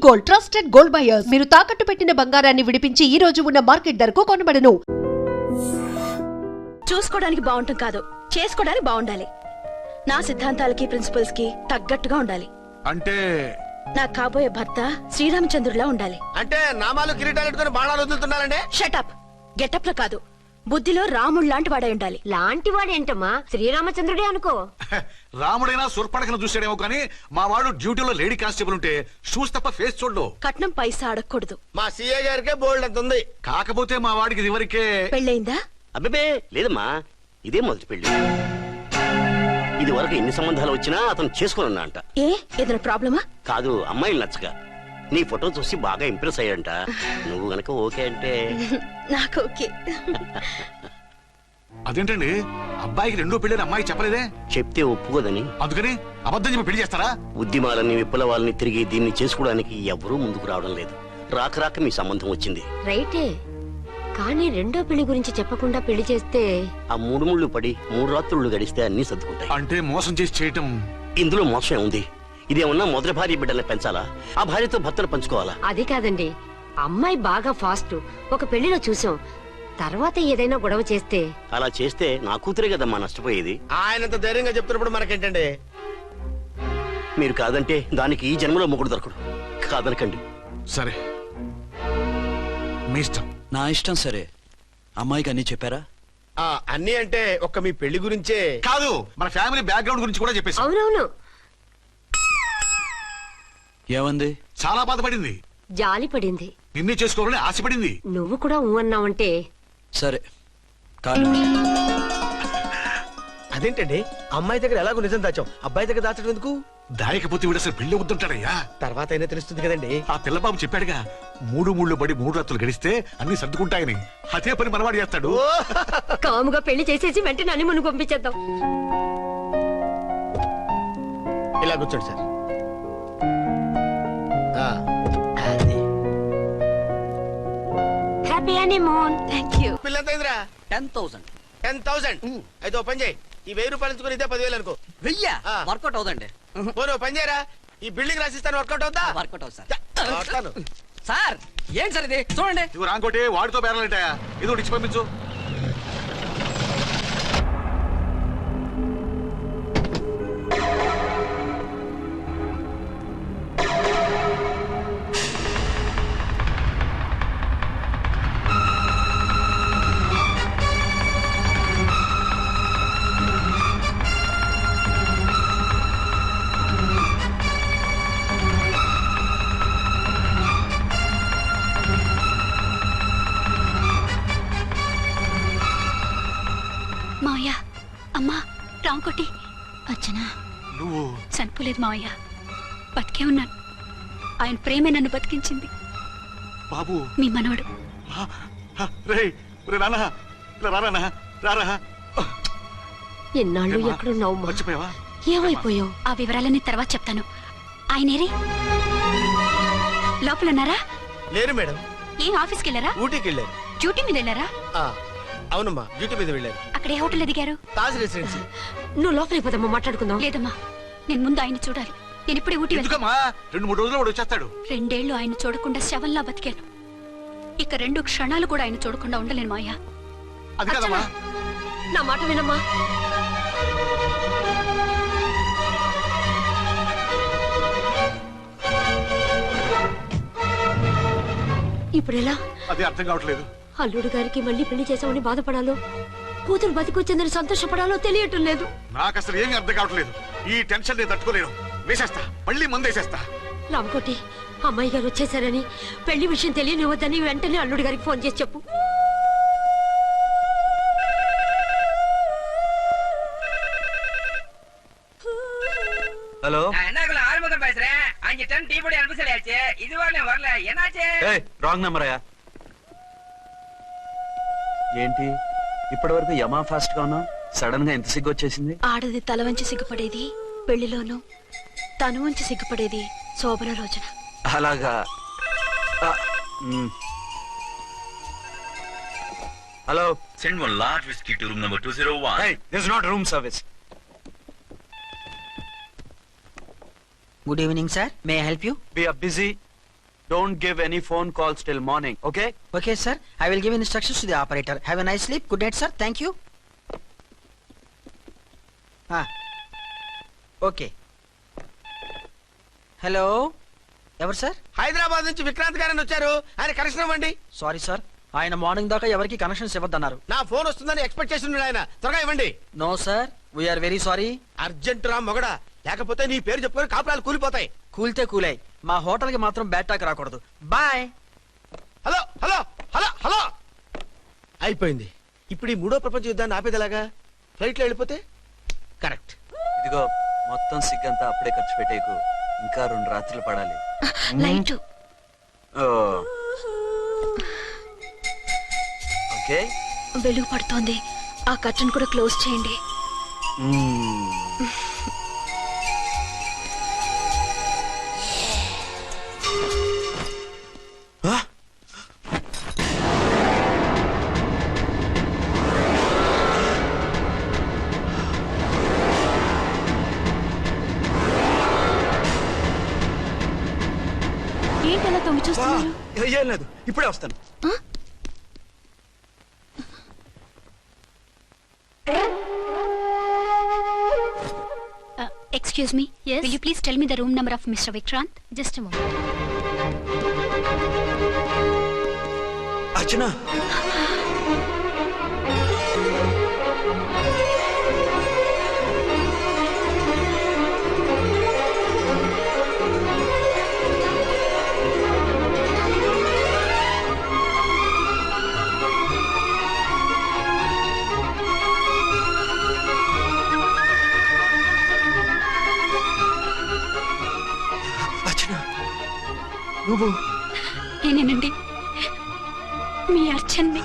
Gold, trusted gold buyers. మీరు తాకట్టు పెట్టిన బంగారాన్ని విడిపించి ఈ రోజు ఉన్న మార్కెట్ ధరకు కొనబడను. చూసుకోవడానికి బాగుంటాం కాదు, చేసుకోవడానికి బాగుండాలి. నా సిద్ధాంతాలకి ప్రిన్సిపల్స్ కి తగ్గట్టుగా ఉండాలి. అంటే నా కాబోయే భర్త శ్రీరామచంద్రుడిలా ఉండాలి. అంటే నామాలు కిరీటాలు బాణాలు వదులుతున్నారండి. షటప్. గెటప్ లో కాదు, బుద్ధిలో రాముడు లాంటి వాడై ఉండాలి. లాంటి వాడేంటమ్మా, శ్రీరామచంద్రుడే అనుకో. రాముడైనా సుర్పడకను చూసాడేమో కానీ మా వాడు డ్యూటీలో లేడీ కానిస్టేబుల్ ఉంటే షూస్ తప్ప ఫేస్ చూడు. కట్నం పైసా అడగకూడదు. మా సీఏ గారికే బోల్డ్ అంత ఉంది. కాకపోతే మా వాడికి ఇదివరకే పెళ్ళయిందా? అబ్బే లేదమ్మా, ఇదే మొదటి పెళ్లి. ఇది వరకు ఎన్ని సంబంధాలు వచ్చినా అతను చేసుకోనన్నా అంట. ఏ ఏదైనా ప్రాబ్లమా? కాదు, అమ్మాయిలు నచ్చగా నీ ఫోటో చూసి బాగా ఇంప్రెస్ అయ్యంట. నువ్వు గనక ఓకే అంటే నాకు ఓకే. అదేంటండి, అబ్బాయికి రెండో పెళ్లి అమ్మాయి చెప్పలేదే? చెప్తే ఒప్పుకోదని. అందుకని అబద్ధం చెప్పి పెళ్లి చేస్తారా? ఉద్యమాలని విప్లవాలని తిరిగి దీన్ని చేసుకోవడానికి ఎవరూ ముందుకు రావడం లేదు. రాక రాక మీ సంబంధం వచ్చింది. రైటే, కానీ రెండో పెళ్లి గురించి చెప్పకుండా పెళ్లి చేస్తే ఆ మూడు ముళ్ళు పడి 3 రాత్రులు గడిస్తే అన్ని సర్దుకుంటాయి. అంటే మోసం చేసి చేయటం. ఇందులో మోసం ఉంది. ఇదేమన్నా మొదటి భార్య బిడ్డల్ని పెంచాలా, ఆ భార్యతో భర్తను పంచుకోవాలా? అది కాదండి, అమ్మాయి బాగా ఫాస్ట్. ఒక పెళ్లిలో చూసాం, తర్వాత ఏదైనా గొడవ చేస్తే. అలా చేస్తే నా కూతురే కదమ్మా నష్టపోయేది. ఆయనంత ధైర్యంగా చెప్తున్నప్పుడు మనకేంటండి? మీరు కాదంటే దానికి ఈ జన్మలో మొగుడు దొరకడు. కాదనకండి. సరే, మీ ఇష్టం. నా ఇష్టం. సరే, అమ్మాయికి అన్ని చెప్పారా? అన్ని అంటే ఒక్క మీ పెళ్లి గురించే కాదు, మన ఫ్యామిలీ బ్యాక్గ్రౌండ్ గురించి కూడా చెప్పేసి. అవునవును. ఏమంది? చాలా బాధపడింది, జాలి పడింది, నిన్నే చేసుకోవాలని ఆశపడింది. నువ్వు కూడా ఊ అన్నావంటే. సరే కాదు. అదేంటండి, అమ్మాయి దగ్గర ఎలాగో నిజం దాచాం, అబ్బాయి దగ్గర దాచడం ఎందుకు? దాయకపోతే వీడు అసలు పెళ్లి వద్దుంటాడయ్యా. తర్వాత అయినా తెలుస్తుంది కదండి. ఆ పిల్లబాబు చెప్పాడుగా, 3 ముళ్ళు పడి 3 రాత్రులు గడిస్తే అన్ని సర్దుకుంటాయని. అదే పని మనవాడు చేస్తాడు. కాముగా పెళ్లి చేసేసి వెంటనే అన్ని మును పంపించేద్దాం. ఇలా కూర్చోండి sir. Happy honeymoon. Thank you. పిల్లంతైందిరా? 10,000. 10,000. అయితే ఓ పని చేయి, ఈ 1000 రూపాయలు ఎంచుకుని ఇదే 10,000 అనుకో. వర్కౌట్ అవుదండి. పోను పని చేయరా, ఈ బిల్డింగ్ రాసిస్తాను. వర్కౌట్ అవుతా? వర్కౌట్ అవుతుంది సార్. ఏం సార్ ఇది? చూడండి. ఇవి రాంకోటి వాడితో బేరాలంటాయా? ఇది ఒకటి ఇచ్చి పంపించు. మావయ్య, అమ్మా, రాంకోటి. అచ్చనా, నువ్వు చనిపోలేదు మావయ్య, బతికే ఉన్నాను. ఆయన ప్రేమే నన్ను బతికించింది. బాబు, మీ మనవడు. ఎన్నాళ్ళు ఎక్కడున్నావు? మర్చిపోయావా? ఏమైపోయావు? ఆ వివరాలన్నీ తర్వాత చెప్తాను. ఆయనేరి లోపల ఉన్నారా? లేరు మేడం. ఏం ఆఫీస్కి వెళ్ళారా? ఊటీకి వెళ్ళారు. డ్యూటీ మీద వెళ్ళారా? అవునమ్మా, డ్యూటీ మీద వెళ్ళారు. అక్కడ ఏ హోటల్ ఎదిగారు? తాజ్ రెసిడెన్సీ. నువ్వు లోపలికి పోదమ్మా, మాట్లాడుకుందాం. లేదమ్మా, నేను ముందు ఆయన చూడాలి. నేను ఇప్పుడే ఊటీ వెళ్తాను. ఎందుకమ్మా? 2-3 రోజుల్లో వాడు వచ్చేస్తాడు. 2 ఏళ్లు ఆయన చూడకుండా శవంలా బతికాను. ఇక 2 క్షణాలు కూడా ఆయన చూడకుండా ఉండలేను మాయా. అది కదమ్మా. నా మాట వినమ్మా. ఇప్పుడెలా? అదే అర్థం కావట్లేదు. అల్లుడు గారికి మళ్ళీ పెళ్లి చేసామని బాధపడాలో, కూతురు బతికొచ్చిందని సంతోషపడాలో తెలియటం లేదు. నాకు అసలు ఏమీ అర్థం కావట్లేదు. ఈ టెన్షన్ నేను తట్టుకోలేను. వేసేస్తా, మళ్ళీ మందేసేస్తా. రామకోటి, అమ్మాయి గారు వచ్చేసారని, పెళ్లి విషయం తెలియనివ్వద్దని వెంటనే అల్లుడు గారికి ఫోన్ చేసి చెప్పు. ஹலோ, என்னக்குள்ள ஆறுமுகம் பேசுறேன். 5 டன் டீ பொடி அனுப்ப சொல்லியாச்சு. இதுவரை வரல, என்னாச்சு? ఏయ్, రాంగ్ నెంబర్ అయ్యా. ఏంటి ఇప్పటి వరకు యమా ఫాస్ట్ గా ఉన్నావు? సడన్ గా ఎంత సిగ్గు వచ్చేసింది? ఆడది తల వంచి సిగ్గుపడేది పెళ్లిలోను, తను వంచి సిగ్గుపడేది శోభన రోజున. అలాగా. Hello, send one large whiskey to room number 201. hey, this is not room service. Good evening, sir. May I help you? We are busy. Don't give any phone calls till morning, okay? Okay, sir. I will give instructions to the operator. Have a nice sleep. Good night, sir. Thank you. Okay. Hello ఎవరు sir? Hyderabad నుంచి విక్రాంత్ గారని వచ్చారు. ఆయన connection ఇవ్వండి. Sorry sir, ఆయన morning దాకా ఎవరికి connections ఇవ్వద్దన్నారు. నా ఫోన్ వస్తుందని ఎక్స్పెక్ట్ చేసి ఉన్నాడు ఆయన. త్వరగా ఇవ్వండి. No sir, we're very sorry. Urgent రా మొగడా, లేకపోతే నీ పేరు చెప్పుకొని కాపురాలు కూలిపోతాయి. కూల్తే కూలాయి, మా హోటల్ కి మాత్రం బ్యాడ్ టాక్ రాకూడదు. Bye. Hello hello hello hello అయిపోయింది. ఇప్పుడు ఈ మూడో ప్రపంచ యుద్ధాన్ని ఆపేదలాగా? ఫ్లైట్ లో వెళ్ళిపోతే కరెక్ట్. ఇదిగో మొత్తం సిగ్గంతా అప్పుడే ఖర్చు పెట్టేకు, ఇంకా 2 రాత్రులు పడాలి. Light okay. వెలుగు పడుతోంది, ఆ కర్టన్ కూడా క్లోజ్ చేయండి. ఏంటలా తొంగి చూస్తున్నారు? ఏం లేదు, ఇప్పుడే వస్తాను. Excuse me, will you please tell me the room number of mister Vikrant? Just a moment. Archana, నువ్వు? నేనేనండి, మీ అర్చన్ని.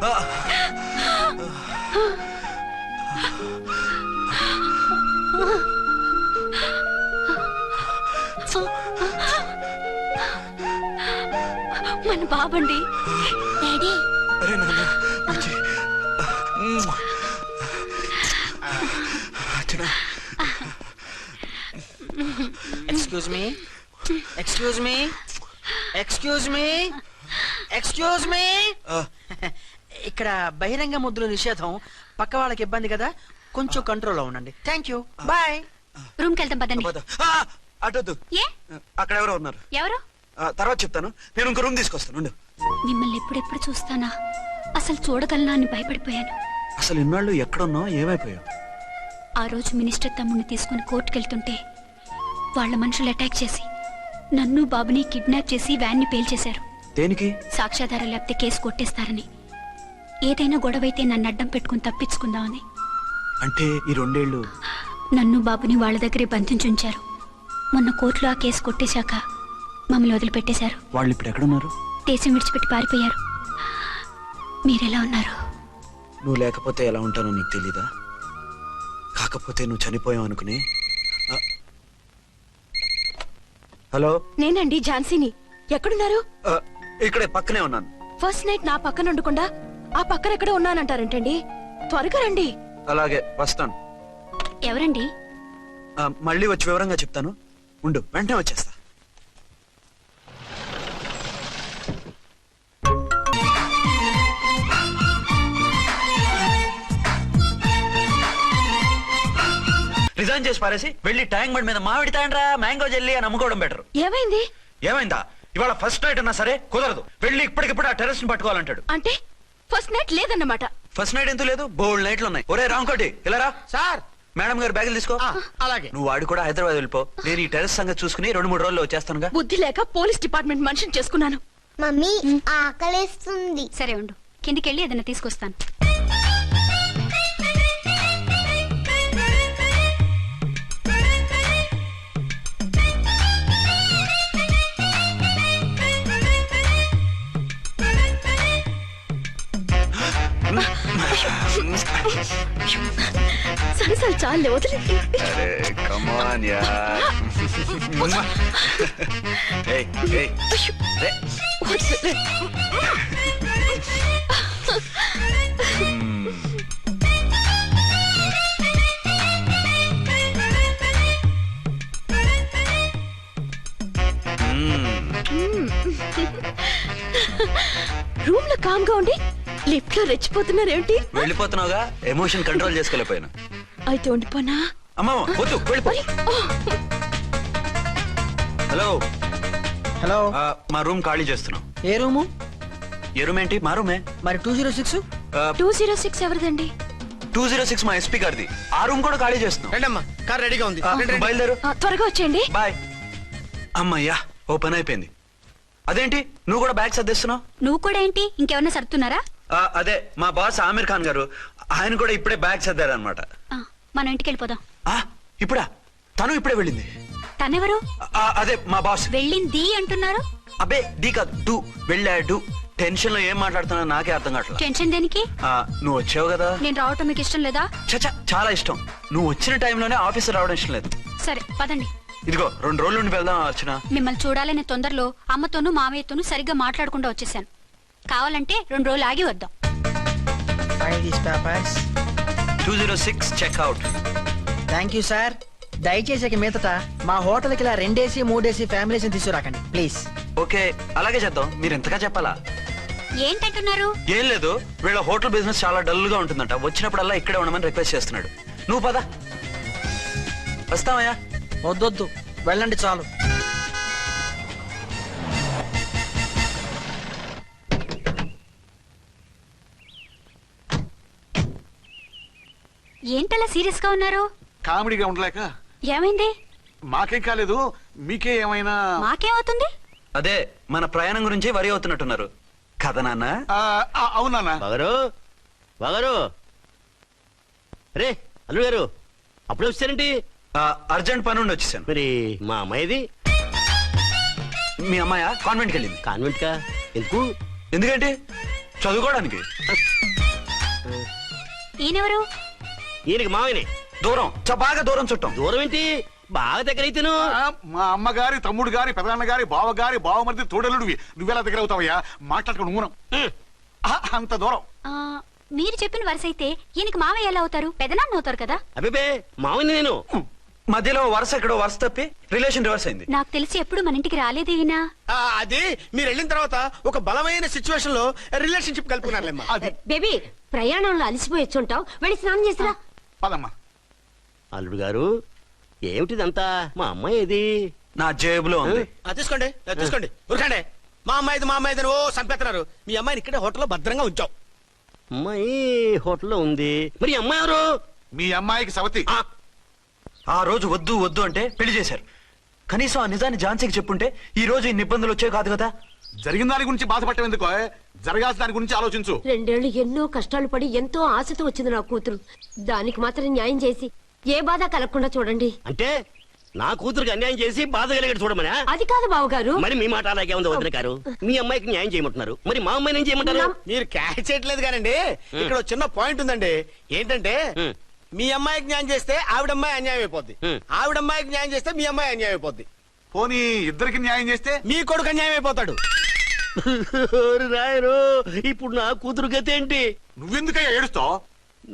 మన బాబండి. డాడీ. అరే నాన్న, excuse me, excuse me, excuse me, excuse me. ఇక్కడ బహిరంగ ముద్దుల నిషేధం, పక్క వాళ్ళకి ఇబ్బంది కదా, కొంచెం కంట్రోల్లో ఉండండి. Thank you, bye. రూమ్కి వెళ్తాం పదండి. అటొద్దు, ఏ? అక్కడ ఎవరో ఉన్నారు. ఎవరు? తర్వాత చెప్తాను. నేను ఇంకో రూమ్ తీసుకొస్తాను. మిమ్మల్ని ఎప్పుడెప్పుడు చూస్తానా, అసలు చూడగలనా అని భయపడిపోయాను. అసలు ఇన్నాళ్ళు ఎక్కడున్నావు, ఏమైపోయావు? ఆ రోజు మినిస్టర్ తమ్ముడిని తీసుకుని కోర్టుకెళ్తుంటే వాళ్ళ మనుషులు అటాక్ చేసి నన్ను బాబుని కిడ్నాప్ చేసి వ్యాన్ని పేల్చేశారు. దేనికి? సాక్ష్యాధారాలు లేకపోతే కేసు కొట్టేస్తారని. ఏదైనా గొడవైతే నన్ను అడ్డం పెట్టుకుని తప్పించుకుందామని. అంటే ఈ 2 ఏళ్ళు నన్ను బాబుని వాళ్ళ దగ్గరే బంధించుంచారు. మొన్న కోర్టులో ఆ కేసు కొట్టేశాక మమ్మల్ని వదిలిపెట్టేశారు. వాళ్ళు ఇప్పుడు ఎక్కడున్నారు? దేశం విడిచిపెట్టి పారిపోయారు. మీరెలా ఉన్నారు? నువ్వు లేకపోతే ఎలా ఉంటానో నీకు తెలీదా? కాకపోతే నువ్వు చనిపోయావు అనుకుని. హలో, నేనండి ఝాన్సీని. ఎక్కడున్నారు? ఇక్కడే పక్కనే ఉన్నాను. ఫస్ట్ నైట్ నా పక్కన ఉండకుండా ఆ పక్కన ఎక్కడ ఉన్నానంటారేంటండి? త్వరగా రండి. అలాగే వస్తాను. ఎవరండి? మళ్ళీ వచ్చి వివరంగా చెప్తాను. ఉండు, వెంటనే వచ్చేస్తా. రిజైన్ చేసి పారేసి వెళ్ళి ట్యాంక్ బండ్ మీద మామిడి తాండ్రా మ్యాంగో జెల్లీ అని అమ్ముకోవడం బెటర్. ఏమైంది? ఏమైందా? ఇవాళ ఫస్ట్ నైట్ అన్నా సరే కుదరదు. వెళ్ళి ఇప్పటికిప్పుడు ఆ టెర్రస్ ని పట్టుకోవాలంటాడు. అంటే ఫస్ట్ నైట్ లేదన్నమాట. ఫస్ట్ నైట్ ఎందుకు లేదు? బోల్డ్ నైట్లు ఉన్నాయి. ఒరే రాంకోటి, ఇలారా. సార్. మేడం గారు బ్యాగులు తీసుకో. అలాగే. నువ్వు వాడు కూడా హైదరాబాద్ వెళ్ళిపో. నేను ఈ టెర్రస్ సంగతి చూసుకుని 2-3 రోజుల్లో వచ్చేస్తానుగా. బుద్ధి లేక పోలీస్ డిపార్ట్మెంట్ మనిషిని చేసుకున్నాను. మమ్మీ ఆకలేస్తుంది. సరే ఉండు, కిందికెళ్ళి ఏదైనా తీసుకొస్తాను. సరసాలు చాలే, వదిలేండి. Come on, yaar. Hey, hey. Room లో కామ్ గా ఉండి లిఫ్ట్ లో రెచ్చిపోతున్నారేంటి? వెళ్ళిపోతున్నావుగా, ఎమోషన్ కంట్రోల్ చేసుకోలేకపోయాను. అయితే ఉండిపోనా? అమ్మా వద్దు, వెళ్ళిపో. హలో హలో, మా రూమ్ ఖాళీ చేస్తున్నాం. ఏ రూము? ఏ రూమ్ ఏంటి? మా రూమే. మరి 206? 206 ఎవరిదండి? 206 మా ఎస్పీ గారిది. ఆ రూమ్ కూడా ఖాళీ చేస్తున్నాం. రండమ్మా, కార్ రెడీగా ఉంది. రండి, రండి. బయలుదేరు. త్వరగా వచ్చేయండి. బాయ్. అమ్మయ్యా, ఓ పని అయిపోయింది. అదేంటి నువ్వు కూడా బ్యాగ్ సర్దేస్తున్నావు? నువ్వు కూడా ఏంటి, ఇంకెవరన్నా సర్దుతున్నారా? అదే మా బాస్ ఆమీర్ ఖాన్ గారు, ఆయన కూడా ఇప్పుడే బ్యాగ్ సర్దారనమాట. మనం ఇంటికి వెళ్ళిపోదాం. ఇప్పుడా? తను ఇప్పుడే వెళ్ళింది. తనెవరు? అదే మా బాస్. వెళ్ళింది అంటున్నారు. అబ్బే డీ కాదు, డూ. వెళ్ళాడు. టెన్షన్ లో ఏం మాట్లాడుతున్నా నాకే అర్థం కావట్లేదు. టెన్షన్ దేనికి? నువ్వు వచ్చావు కదా. నేను రావటం మీకు ఇష్టం లేదా? చచ్చా, చాలా ఇష్టం. నువ్వు వచ్చిన టైంలోనే ఆఫీస్ రావడం ఇష్టం లేదు. సరే పదండి. ఇదిగో 2 రోజుల నుండి వెళ్దాం అర్చన. మిమ్మల్ని చూడాలనే తొందరలో అమ్మతోనూ మామయ్యతోనూ సరిగ్గా మాట్లాడకుండా వచ్చేసాను. కావాలంటే 2 రోజులు ఆగి వద్దాం. 206 చెక్అవుట్. Thank you sir. దయచేసి మీదట మా హోటల్కి ఇలా 2 AC 3 AC ఫ్యామిలీస్ తీసుకురాకండి ప్లీజ్. ఓకే, అలాగే చేద్దాం. మీరు ఎంతగా చెప్పాలా? ఏంటంటున్నారు? ఏం లేదు, వీళ్ళ హోటల్ బిజినెస్ చాలా డల్ గా ఉంటుందంట. వచ్చినప్పుడల్లా ఇక్కడే ఉండమని రిక్వెస్ట్ చేస్తున్నాడు. నువ్వు పద. వస్తావయ్యా? వద్దొద్దు, వెళ్ళండి చాలు. ఏంటలా సీరియస్ గా ఉన్నారు? కామెడీగా ఉండలేక. ఏమైంది? మాకేం కాలేదు, మీకే ఏమైనా? మాకేమవుతుంది? అదే మన ప్రయాణం గురించి వరి అవుతున్నట్టున్నారు కదా నాన్న? అవునా బాగారు బాగారు. రే అల్లుడు గారు, అప్పుడే వచ్చారేంటి? అర్జెంట్ పని ఉండి వచ్చేసాను. మరి మా అమ్మాయిది? మీ అమ్మాయ కాన్వెంట్కి వెళ్ళింది. కాన్వెంట్ కా? ఎందుకు? ఎందుకంటే చదువుకోవడానికి. ఈయనెవరు? ఈయనకి మావయ్యనే. దూరం, బాగా దూరం చుట్టాం. దూరం ఏంటి, బాగా దగ్గర అయితేను. మా అమ్మగారి, తమ్ముడు గారి, పెదనాన్న గారి, బావ గారి, బావమరిది, తోడలుడివి. నువ్వెలా దగ్గర అవుతావయ్యా? మాట్లాడుకుని ఊనం అంత దూరం. మీరు చెప్పిన వరుస అయితే ఈయనకి మావయ్య ఎలా అవుతారు? పెదనాన్న అవుతారు కదా. అబ్బే మావయ్య నేను. మధ్యలో వరుస ఎక్కడో వరుస తప్పి రిలేషన్ రివర్స్ అయింది. నాకు తెలిసి ఎప్పుడు మన ఇంటికి రాలేదు ఈయన. అది మీరు వెళ్ళిన తర్వాత ఒక బలమైన సిచ్యువేషన్ లో రిలేషన్షిప్ కలుపుకున్నారులేమ్మా. బేబీ, ప్రయాణంలో అలసిపోయి వచ్చుంటావు, వెళ్ళి స్నానం చేసిరా. పదమ్మా. అల్లుడు గారు, ఏమిటిదంతా? మా అమ్మాయి ఏది? నా జేబులో ఉంది. తీసుకోండి తీసుకోండి, ఉరకండి. మా అమ్మాయిది ఓ సంపెత్తనారు. మీ అమ్మాయిని ఇక్కడే హోటల్లో భద్రంగా ఉంచాం. అమ్మాయి హోటల్లో ఉంది. మరి అమ్మాయి ఎవరు? మీ అమ్మాయికి సవతి. ఆ రోజు వద్దు వద్దు అంటే పెళ్లి చేశారు. కనీసం ఆ నిజాన్ని ఝాన్సీకి చెప్పుంటే ఈ రోజు ఇన్ని ఇబ్బందులు వచ్చే కాదు కదా. జరిగిన దాని గురించి బాధపడటం ఎందుకో, జరగాల్సిన దాని గురించి ఆలోచించు. 2 ఏళ్లు ఎన్నో కష్టాలు పడి ఎంతో ఆశతో వచ్చింది నా కూతురు. దానికి మాత్రం న్యాయం చేసి ఏ బాధ కలగకుండా చూడండి. అంటే నా కూతురికి అన్యాయం చేసి బాధ కలిగేది చూడమనా? అది కాదు బావగారు. మరి మీ మాట అలాగే ఉంది వదిన గారు. మీ అమ్మాయికి న్యాయం చేయమంటున్నారు, మరి మా అమ్మాయిని ఏం చేయమంటారు? మీరు క్యాచ్ చేయట్లేదు కానండి. ఇక్కడ ఒక చిన్న పాయింట్ ఉందండి. ఏంటంటే మీ అమ్మాయికి న్యాయం చేస్తే ఆవిడమ్మాయి అన్యాయం అయిపోద్ది, ఆవిడమ్మాయికి న్యాయం చేస్తే మీ అమ్మాయి అన్యాయం అయిపోద్ది. పోనీ ఇద్దరికి న్యాయం చేస్తే మీ కొడుకు అన్యాయం అయిపోతాడు. రాయరు, ఇప్పుడు నా కూతురు గతి ఏంటి? నువ్వెందుకయ్యా ఏడుస్తావు?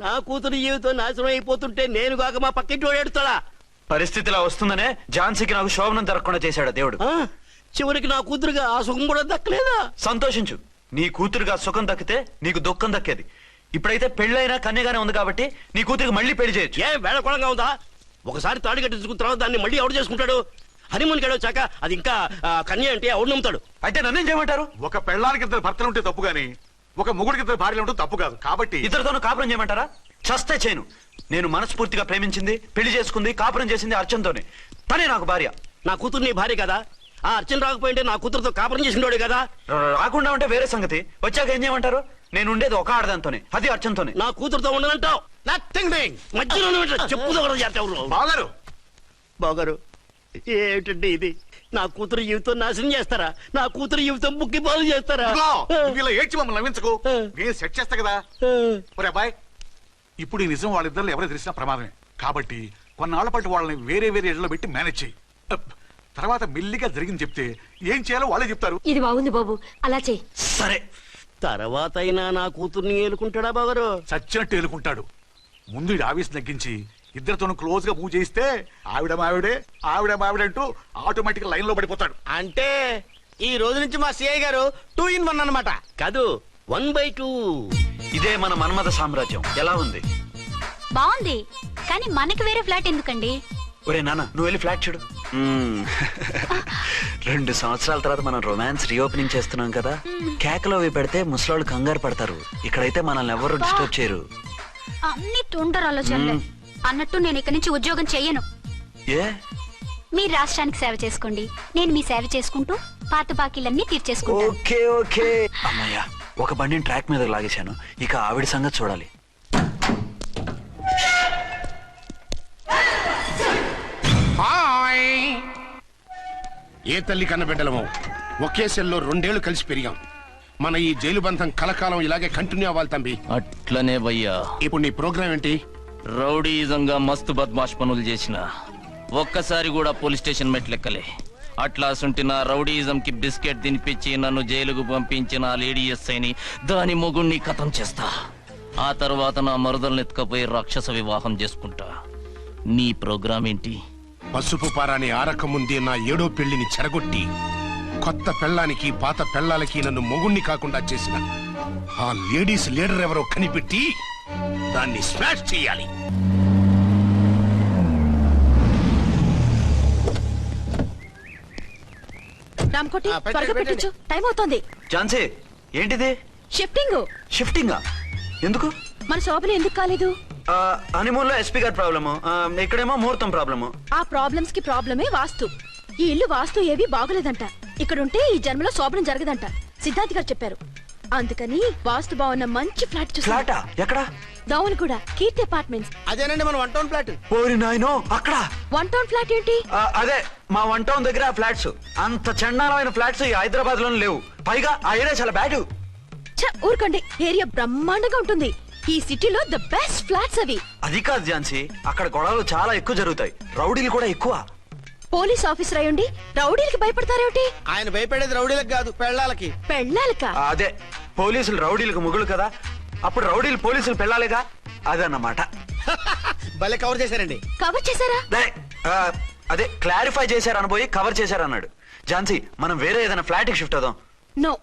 నా కూతురు జీవితం నాశనం అయిపోతుంటే నేను కాక మా పక్కింటి వాడు ఏడుస్తాడా? పరిస్థితిలా వస్తుందనే ఝాన్సీకి నాకు శోభనం జరగకుండా చేశాడు దేవుడు. చివరికి నా కూతురుగా ఆ సుఖం కూడా దక్కలేదా? సంతోషించు, నీ కూతురుగా సుఖం దక్కితే నీకు దుఃఖం దక్కేది. ఇప్పుడైతే పెళ్ళైనా కన్యగానే ఉంది కాబట్టి నీ కూతురికి మళ్ళీ పెళ్లి చేయొచ్చు. ఏ వేళకోళంగా ఉందా? ఒకసారి తాడి కట్టించుకున్న తర్వాత దాన్ని మళ్ళీ ఎవడు చేసుకుంటాడు? హనీమూన్కి వచ్చాక అది ఇంకా కన్య అంటే ఎవడు నమ్ముతాడు? అయితే నన్నేం చేయమంటారు? ఒక పెళ్ళానికి 2 భర్తలు ఉంటే తప్పు గాని ఒక మొగుడికి 2 భార్యలు ఉంటే తప్పు కాదు. కాబట్టి ఇద్దరితోనూ కాపురం చేయమంటారా? చస్తే చేయను. నేను మనస్ఫూర్తిగా ప్రేమించింది, పెళ్లి చేసుకుంది, కాపురం చేసింది అర్చనతోనే. తనే నాకు భార్య. నా కూతురు నీ భార్య కదా? ఆ అర్చన రాకపోయింటే నా కూతురుతో కాపురం చేసినోడే కదా? రాకుండా ఉంటే వేరే సంగతి. వచ్చాక ఏం చేయమంటారు? నేను ఉండేది ఒక ఆడదాంతోనే, అది అర్చనతోనే. నా కూతురుతో ఉండనంటావు? Nothing doing. మధ్యలో చెప్పుదారు బాగారు. బాగారు, ఏమిటండి ఇది? నా కూతురు జీవితం నాశనం చేస్తారా? నా కూతురు జీవితం బుక్కి పాలు చేస్తారా? ఇలా ఏడ్చి మమ్మల్ని నవ్వించకు, నేను సెట్ చేస్తా కదా. ఒరే అబ్బాయి, ఇప్పుడు ఈ నిజం వాళ్ళిద్దరు ఎవరో తెలిసినా ప్రమాదమే. కాబట్టి కొన్నాళ్ల పాటు వాళ్ళని వేరే వేరే ఇళ్లలో పెట్టి మేనేజ్ చేయి. తర్వాత మెల్లిగా జరిగింది చెప్తే ఏం చేయాలో వాళ్ళే చెప్తారు. ఇది బాగుంది బాబు, అలా చెయ్యి. సరే, తర్వాత అయినా నా కూతుర్ని ఏలుకుంటాడా బాగారు? చచ్చినట్టు ఏలుకుంటాడు. ముందు ఈ ఆవేశం తగ్గించి ఇద్దరితోనూ క్లోజ్ గా మూవ్ చేయిస్తే ఆవిడ మావిడే అంటూ ఆటోమేటిక్ లైన్ లో పడిపోతాడు. అంటే ఈ రోజు నుంచి మా సిఐ గారు 2 in 1 అన్నమాట. కాదు 1/2. ఇదే మన మన్మథ సామ్రాజ్యం. ఎలా ఉంది? బాగుంది, కానీ మనకి వేరే ఫ్లాట్ ఎందుకండి? ఒరే నాన్న, నువ్వు వెళ్ళి ఫ్లాట్ చూడు. 2 సంవత్సరాల తర్వాత మనం రొమాన్స్ రీఓపెనింగ్ చేస్తున్నాం కదా. కేకలో అవి పెడితే ముసలోళ్ళు కంగారు పడతారు. ఇక్కడైతే మనల్ని ఎవరు డిస్టర్బ్ చేయరు. అన్ని తొందర ఆలోచనలే. అన్నట్టు నేను ఇక్కడి నుంచి ఉద్యోగం చెయ్యను. ఏ? మీరు రాష్ట్రానికి సేవ చేసుకోండి, నేను మీ సేవ చేసుకుంటూ పాత బాకీలన్నీ తీర్చేసుకుంటాను. Okay okay. అమ్మయ్యా, ఒక బండిని ట్రాక్ మీద లాగేశాను. ఇక ఆవిడ సంగతి చూడాలి. ఏ తల్లి కన్నబిడ్డలమో ఒకే సెల్లో 2 ఏళ్లు కలిసి పెరిగాం. మన ఈ జైలు బంధం కలకాలం ఇలాగే కంటిన్యూ అవ్వాలి తంబి. అట్లనే భయ్యా. ఇప్పుడు నీ ప్రోగ్రామ్ ఏంటి? రౌడీజంగా మస్తు బద్మాష్ పనులు చేసిన ఒక్కసారి కూడా పోలీస్ స్టేషన్ మెట్లెక్కలే. అట్లా సుంటి నా రౌడీజం కి బిస్కెట్ తినిపించి నన్ను జైలుకు పంపించిన ఆ లేడీ ఎస్ఐని దాని మొగుణ్ణి ఖతం చేస్తా. ఆ తర్వాత నా మరుదల్ని ఎత్తుకపోయి రాక్షస వివాహం చేసుకుంటా. నీ ప్రోగ్రామ్ ఏంటి? పసుపు పారాని ఆరక ముందే నా 7వ పెళ్లిని చెరగొట్టి కొత్త పెళ్ళానికి పాత పెళ్ళాలకి నన్ను మొగుణ్ణి కాకుండా చేసిన ఆ లేడీస్ లీడర్ ఎవరో కనిపెట్టి దాన్ని స్మాష్ చేయాలి. రామ్కోటి త్వరగా పెట్టించు, టైం అవుతోంది. ఝాన్సీ, ఏంటిది? షిఫ్టింగ్. షిఫ్టింగా? ఎందుకు? మన శోభన ఎందుకు కాలేదు? హనీమూన్ లో ఎస్పీ గారి ప్రాబ్లము, ఇక్కడేమో ముహూర్తం ప్రాబ్లము. ఆ ప్రాబ్లమ్స్ కి ప్రాబ్లమే వాస్తు. ఈ ఇల్లు వాస్తు ఏవి బాగోలేదంట. ఇక్కడుంటే ఈ జన్మలో శోభనం జరగదంట సిద్ధాంత్ గారు చెప్పారు. అందుకని వాస్తు బాగున్న మంచి ఫ్లాట్ చూసి. ఫ్లాటా? ఎక్కడ? దౌన్ కూడా కీర్తి అపార్ట్మెంట్స్. అదేనండి మన 1 town ఫ్లాట్. ఓరి నాయనో, అక్కడ 1 town ఫ్లాట్ ఏంటి? అదే మా 1 town దగ్గర ఫ్లాట్స్. అంత చండాలమైన ఫ్లాట్స్ ఈ హైదరాబాద్ లోనే లేవు. పైగా ఆ ఏరియా చాలా బ్యాడ్. ఊరుకోండి, ఏరియా బ్రహ్మాండంగా ఉంటుంది. ఈ సిటీలో ద బెస్ట్ ఫ్లాట్స్ అవి. అది కాదు ఝాన్సీ, అక్కడ గొడవలు చాలా ఎక్కువ జరుగుతాయి. రౌడీలు కూడా ఎక్కువ. పోలీస్ ఆఫీసర్ అయ్యుండి రౌడీలకి భయపడతారేమిటి? ఆయన భయపడేది రౌడీలకు కాదు, పెళ్ళాలకి. పెళ్ళాలక? అదే, పోలీసులు రౌడీలకు ముగులు కదా, అప్పుడు రౌడీలు పోలీసులు పెళ్ళాలిగా, అదన్నమాట. భలే కవర్ చేశారండి. కవర్ చేశారా? అదే క్లారిఫై చేశారనబోయి కవర్ చేశారన్నాడు. ఝాన్సీ, మనం వేరే ఏదైనా ఫ్లాట్ కి షిఫ్ట్ అవుదాం. నో,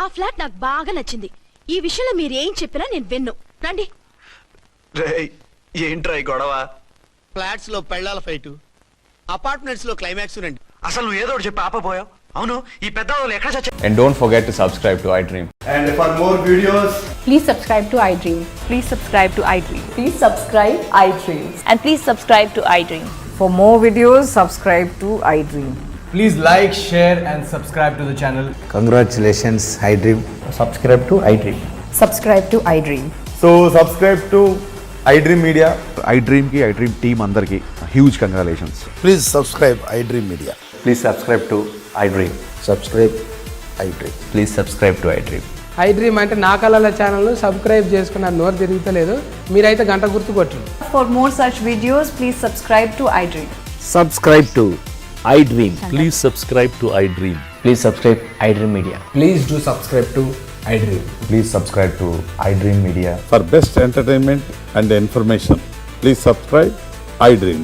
ఆ ఫ్లాట్ నాకు బాగా నచ్చింది. ఈ విషయంలో మీరు ఏం చెప్పినా నేను విన్ను. రండి. ఏంట్రా ఈ గొడవ? ఫ్లాట్స్ లో పెళ్ళాల ఫైట్, అపార్ట్మెంట్స్ లో క్లైమాక్స్ రండి. అసలు నువ్వు ఏదో ఒకటి చెప్పి ఆపపోయావు. అవును, ఈ పెద్ద వాళ్ళు ఎక్కడ చచ్చారు? And don't forget to subscribe to iDream. And for more videos, please subscribe to iDream. Please subscribe to iDream. Please subscribe iDream. And please subscribe to iDream. For more videos, subscribe to iDream. please like, share and subscribe to the channel. Congratulations, iDream. Subscribe to iDream. Subscribe to iDream. So subscribe to iDream Media. iDream ki iDream team andarki huge congratulations. Please subscribe iDream Media. Please subscribe to iDream. Subscribe iDream. Please subscribe to iDream. iDream అంటే నా కళల channel subscribe చేసుకున్న నోరు తిరుగుతలేదు. మీరైతే గంట గుర్తు కొట్టండి. For more such videos, please subscribe to iDream. Subscribe to iDream. Please subscribe to iDream. Please subscribe iDream Media. Please do subscribe to iDream. Please subscribe to iDream Media. For best entertainment and information, please subscribe iDream.